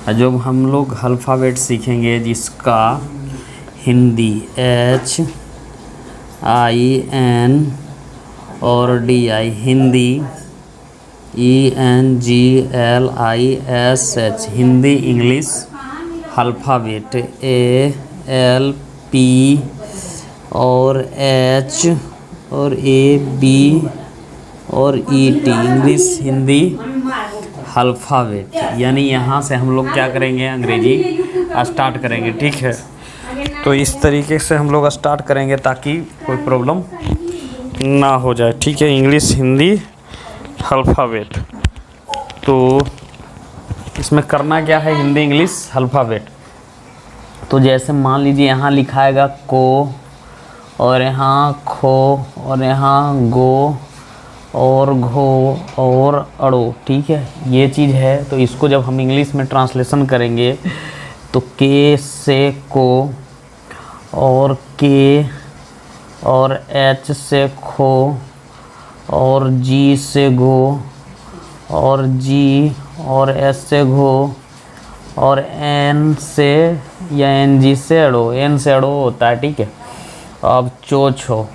जो हम लोग अल्फ़ाबेट सीखेंगे जिसका हिंदी HIN और DI Hindi ENGLISH Hindi English alphabet ALP और H और AB और ET इंग्लिश हिंदी अल्फ़ाबेट। यानी यहाँ से हम लोग क्या करेंगे, अंग्रेजी स्टार्ट करेंगे। ठीक है, तो इस तरीके से हम लोग स्टार्ट करेंगे ताकि कोई प्रॉब्लम ना हो जाए। ठीक है, इंग्लिश हिंदी अल्फ़ाबेट। तो इसमें करना क्या है, हिंदी इंग्लिश अल्फ़ाबेट। तो जैसे मान लीजिए यहाँ लिखाएगा को और यहाँ खो और यहाँ गो और घो और अड़ो। ठीक है, ये चीज़ है। तो इसको जब हम इंग्लिश में ट्रांसलेशन करेंगे तो के से को और के और एच से खो और जी से गो और जी और एस से घो और एन से या एन जी से अड़ो, एन से अड़ो होता है। ठीक है, अब चो छो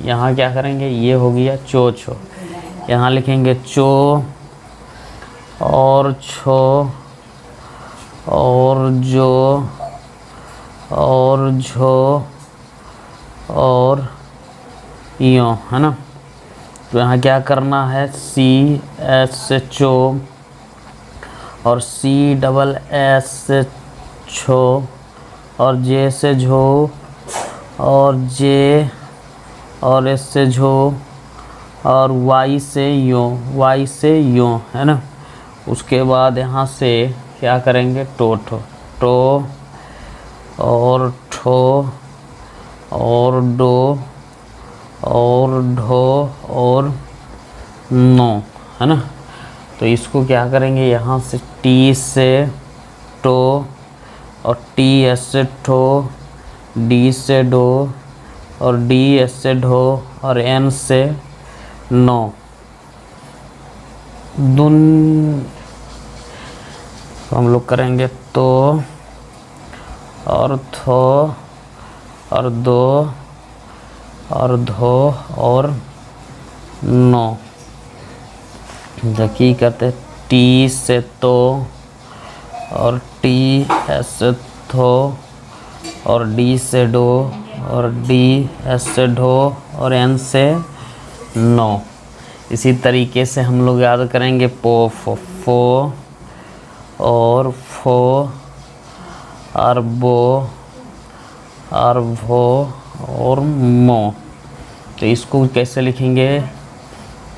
यहाँ क्या करेंगे, ये हो गया चो छो। यहाँ लिखेंगे चो और छो और जो और झो और यो, है ना। तो यहाँ क्या करना है, सी एस से चो और CSS से छो और जे से झो और जे और एस से झो और वाई से यो, है ना। उसके बाद यहाँ से क्या करेंगे, टो और ठो और डो और ढो और नो, है ना। तो इसको क्या करेंगे, यहाँ से टी से टो और TS से ठो, डी से डो और DS से ढो और N से नो। तो हम लोग करेंगे तो और थो और दो और धो और नो। देखिए करते टी से तो और TS से थो और डी से डो और DS से ढो और N से नो। इसी तरीके से हम लोग याद करेंगे फो और फो और बो और भो और मो। तो इसको कैसे लिखेंगे,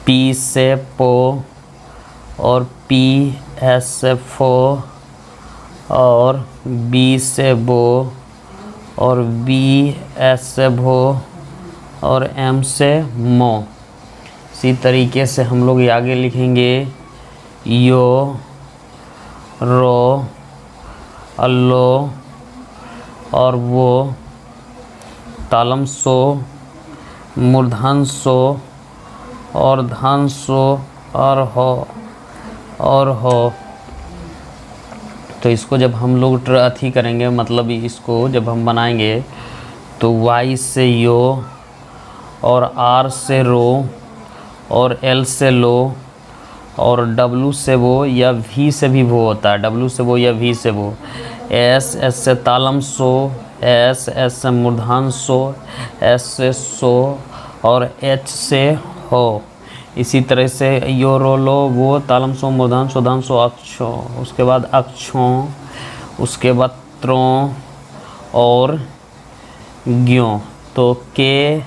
पी से पो और PS से फो और बी से बो और BS से भो और M से मो। इसी तरीके से हम लोग आगे लिखेंगे यो रो अल्लो और वो तालम सो मूर्धन सो और धन सो और हो। तो इसको जब हम लोग अथी करेंगे, मतलब इसको जब हम बनाएंगे तो Y से यो और R से रो और L से लो और W से वो या V से भी वो होता है, W से वो या V से वो। S से तालम सो, S से मूर्धन सो, S से सो और H से हो। इसी तरह से यो रो लो वो तालम सो मूर्धन सो धन सो अक्षो, उसके बाद अक्षों, उसके बाद त्रों और ज्यों। तो के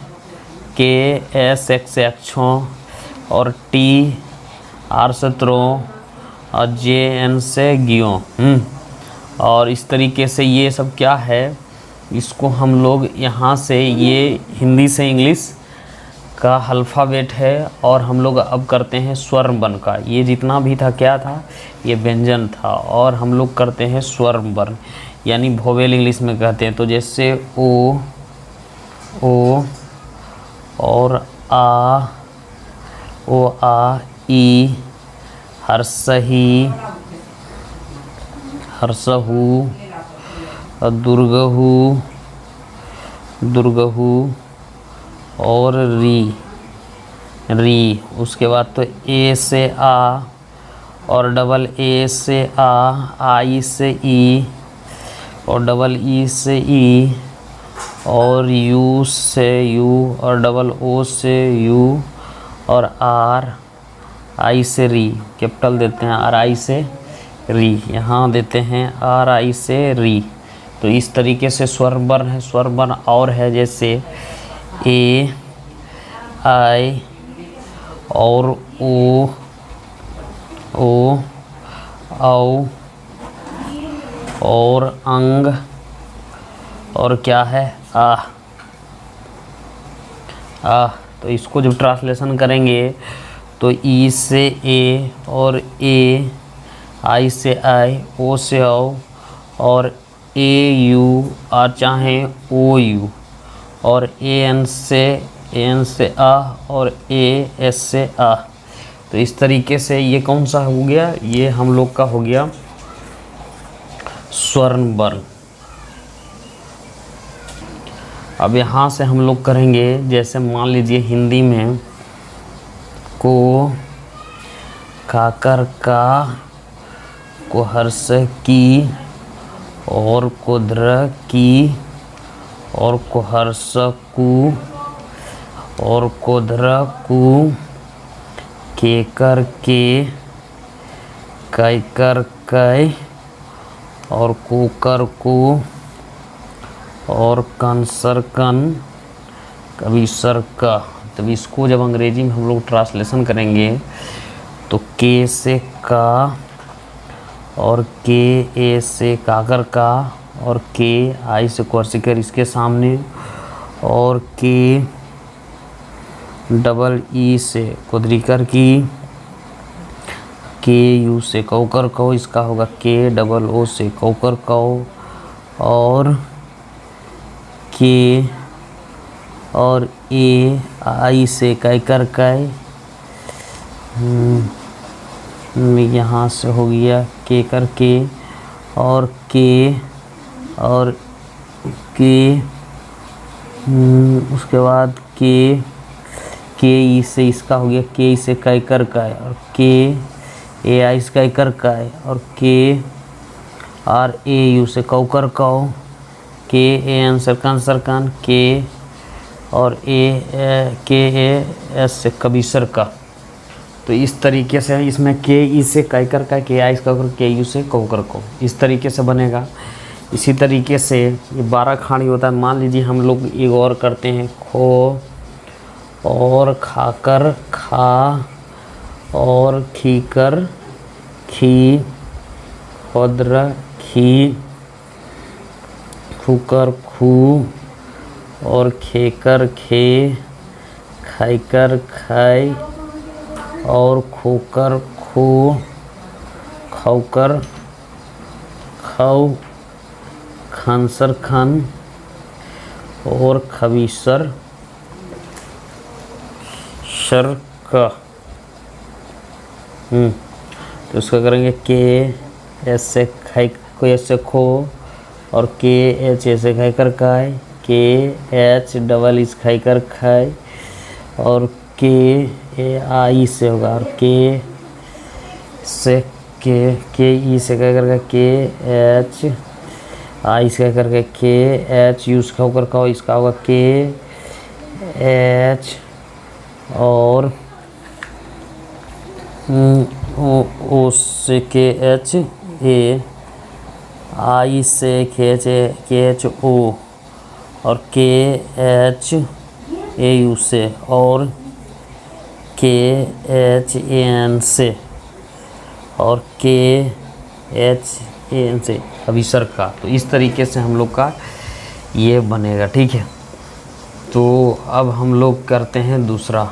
S X से अक्षों और TR से त्रों और JN से ज्यों। और इस तरीके से ये सब क्या है, इसको हम लोग यहाँ से, ये हिंदी से इंग्लिश का अल्फ़ाबेट है। और हम लोग अब करते हैं स्वर वर्ण का। ये जितना भी था क्या था, ये व्यंजन था। और हम लोग करते हैं स्वर वर्ण, यानी वोवेल इंग्लिश में कहते हैं। तो जैसे ओ और आ ई हर्सही हर्षहु, दुर्गहु, दुर्गहु और री। उसके बाद तो ए से आ और डबल ए से आ, आई से ई और डबल ई से ई और यू से यू और डबल ओ से यू और आर आई से री। कैपिटल देते हैं आर आई से री, यहाँ देते हैं आर आई से री। तो इस तरीके से स्वर वर्ण है। स्वर वर्ण और है जैसे ए, आई और ओ, औ और अंग और क्या है आ। तो इसको जब ट्रांसलेशन करेंगे तो ई से ए और ए, आई से आई, ओ से औ और ए यू और चाहे ओ यू और ए एन से आ और ए एस से आ। तो इस तरीके से ये कौन सा हो गया, ये हम लोग का हो गया स्वर्ण वर्ण। अब यहाँ से हम लोग करेंगे जैसे मान लीजिए हिंदी में को, काकर का, को हर्ष की और को द्र की और को हर्ष कु और को द्र कु, केकर के, कैकर कै और कुकर को और कंसर कन, कविसर का। तब इसको जब अंग्रेजी में हम लोग ट्रांसलेशन करेंगे तो के से का और के ए से काकर का और के आई से कोर्सिकर इसके सामने और के डबल ई से कुदरीकर की, के यू से कौकर कौ, इसका होगा के डबल ओ से कौकर कौ और के और ए आई से कैकर कै। यहाँ से हो गया के कर के और के उसके बाद के ई से इसका हो गया के ई से कैकर कै और के ए आई से कैकर कै और के आर ए यू से कौकर कौ, के ए एन सरकन सरकन के और के ए एस से कबीसर का। तो इस तरीके से इसमें के ई से कैकर का, के आई से कौकर, के यू से कौकर को, इस तरीके से बनेगा। इसी तरीके से ये 12 खाड़ी होता है। मान लीजिए हम लोग एक और करते हैं खो और खाकर खा और खीकर खी, खुद्र खी, खुकर खू और खेकर खे, खाइकर खाई और खोकर खो, खौकर खौ, खानसर खन और खबीसर शर का। तो इसका करेंगे के एस से खाई को एस से खो और के एच ऐसे खाई कर खाए, के एच डबल इस खाई कर खाए और के ए आई से होगा और के से के ई से कह करके के एच आई से कह करके के एच यूज का होकर का, इसका होगा के एच और ओ से के एच ए, आई से के एच ओ और के एच ए यू से और के एच ए एन से और के एच ए एन से अभिसर का। तो इस तरीके से हम लोग का ये बनेगा, ठीक है। तो अब हम लोग करते हैं दूसरा।